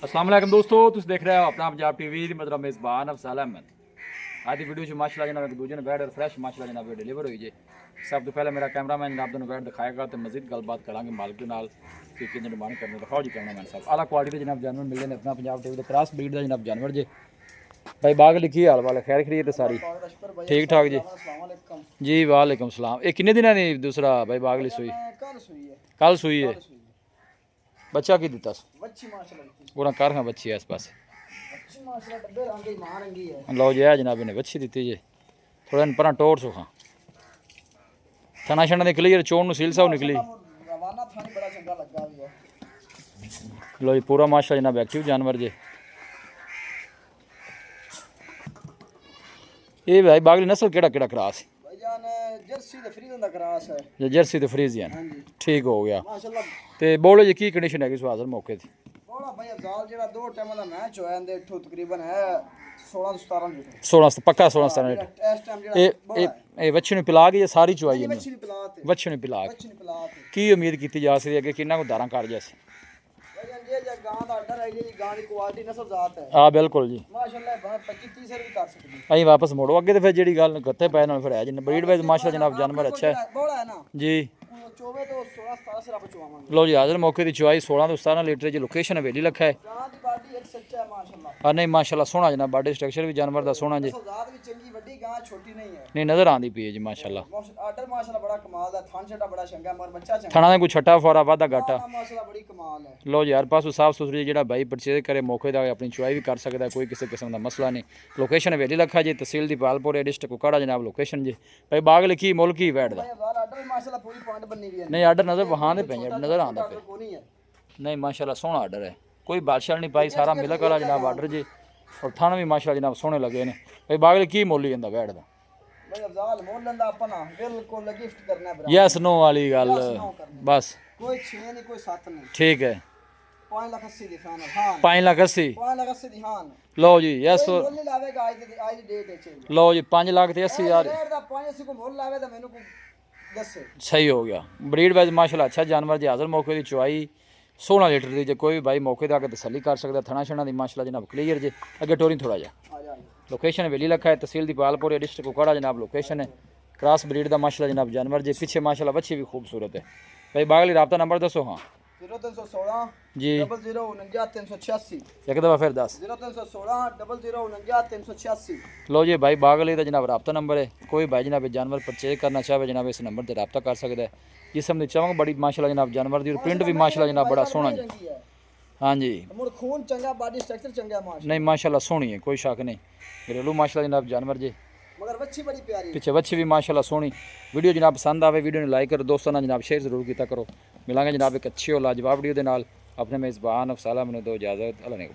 अस्सलाम वालेकुम दोस्तों, तुम देख रहे हो अपना पंजाब टीवी मतलब मेज़बान अफसल अहमद। आज की वीडियो माशाल्लाह जनाब एक दूजे ने बैठ और फ्रैश माशाल्लाह जनाब डिलीवर हुई है। सब तो पहले मेरा कैमरामैन जनाब दोनों बैठ दिखाएगा तो मजीद गलबात करांगे मालिक के नाल कि कितने डिमांड करने दिखाओ जी कैमरामैन साहब। आला क्वालिटी के जनाब जानवर मिलते हैं अपना पंजाब टीवी के क्रॉस ब्रीड का जनाब जानवर जे। भाई बाग लिखी हाल वाले खैर खरीद सारी ठीक ठाक जी। जी वालेकुम सलाम। ये कितने दिन नहीं दूसरा भाई बागली सुई कल सुई है बच्चा की दिता पूरा कर हाँ बच्ची है इस पास लो जी है जनाब ने बच्ची दी जी थोड़ा पर टोर सो हाँ थना छना निकली चोन सील साहब निकली लो जी पूरा माशा जनाब एक्टिव जानवर जे। ये भाई बागली नस्ल केड़ा केड़ा क्रॉस है? जर्सी ते फ्रीजियन ठीक हो गया। ते बोलो जी की कंडीशन है सुहाजर मौके दी? भाई अफजाल जेड़ा दो टाइम दा मैच होया इंदे इठो तकरीबन है 16 17 लीटर 16 पक्का 16 17 लीटर। इस टाइम जेड़ा ए वच्छी ने पिला के सारी चुआई है वच्छी पिलात वच्छी ने पिला वच्छी पिलात की उम्मीद की जा सकती है कि किन्ना को दारा कर जैसे भाई जे जे गां दा ऑर्डर है जी गां दी क्वालिटी नस्ल जात है हां बिल्कुल जी माशाल्लाह 25 30 भी कर सकदी अई वापस मोड़ो अगे तो फिर जेडी गल गत्ते पै नाल फिर है जी ब्रीड वाइज माशाल्लाह जनाब जानवर अच्छा है बोला है ना जी। चोवे तो 16 17 सिरा पचवावांगे। लो जी हाजिर मौके की चुआई 16 तो 17 लीटर जी लोकेशन हवेली लखा है। गां दी बाडी एक सच्चा है माशाल्लाह। हाँ नहीं माशाल्लाह सोहना जनाब बॉडी स्ट्रक्चर भी जानवर दा सोहना जी नस्ल जात भी चंगी वड्डी गां छोटी नहीं है नहीं नजर आंदी पई है जी माशाल्लाह। ऑर्डर माशाल्लाह बड़ा कमाल दा थान छटा बड़ा चंगा मगर बच्चा चंगा थणा दे कोई छट्टा फोरा वादा घाटा माशाल्लाह बड़ी कमाल है। लो जी हर पासों साफ सुथरी जेड़ा भाई परचेज करे मौके दा अपनी चुआई भी कर सकदा कोई किसी किस्म दा मसला नहीं। लोकेशन हवेली लखा जी तहसील दी पालपुर डिस्ट्रिक्ट कुकाड़ा जनाब लोकेशन जी। भाई बाग लिखी मुल्क ही बैठ दा ऑर्डर माशाल्लाह पूरी पॉइंट बनी हुई है नहीं आर्डर नजर वहां दे पे नजर आंदा पे नहीं माशाल्लाह सोहना आर्डर है कोई बादशाह नहीं पाई सारा मिलक वाला जनाब आर्डर जी और थाना भी माशाल्लाह जनाब सोहने लगे ने। भाई बाग लिखी मोली जंदा बैठ दा भाई अफजाल मोल लंदा अपना बिल्कुल गिफ्ट करना है यस नो वाली गल बस कोई 6 नहीं कोई 7 नहीं ठीक है 5 लाख 80 दी फाइनल हां 5 लाख 80 5 लाख 80 दी हां लो जी यस मोल नहीं लावेगा आज दी डेट है लो जी 5 लाख ते 80 हज़ार 580 को मोल लावे तो मेनू को दस सही हो गया। ब्रीड वाइज माशाल्लाह अच्छा जानवर जी हाजिर मौके की चुआई 16 लीटर दी जे कोई भाई मौके ते आके तसल्ली कर सकदा थना छना दी माशाल्लाह जनाब क्लियर जे। अगे टोरी थोड़ा जा लोकेशन वेली लखा है तहसील दी पालपुर डिस्ट्रिक्ट कुकाड़ा जनाब लोकेशन है क्रॉस ब्रीड दा माशाल्लाह जनाब जानवर जे पीछे माशाल्लाह बच्ची भी खूबसूरत है। भाई बागली राब्ता नंबर दसो हाँ 0316 जी 0049 एक दफ़ा फिर दस 0316 0049 लो जी भाई बागली का जनाब राब्ता नंबर है कोई भाई जनाब जानवर परचेज करना चाहे जनाब इस नंबर पर रब्ता कर सकता है। जिसम की चमक बड़ी माशाल्लाह जनाब जानवर दी प्रिंट भी माशाल्लाह जनाब बड़ा सोहना जी। हाँ जी खून चंगा बॉडी स्ट्रक्चर चंगा नहीं माशाल्लाह सोहनी है कोई शक नहीं। घरेलू माशाल्लाह जनाब जानवर जी मगर बच्ची बड़ी प्यारी पीछे बच्ची भी माशाल्लाह सोहनी। वीडियो जनाब पसंद आवे वीडियो ने लाइक करो दोस्तों जनाब शेयर जरूर किया करो। मिलांगे जनाब एक अच्छी और लाजवाब वीडियो के नाल अपने मेज़बान अफसाला मैंने दो इजाज़त अल्लाह ने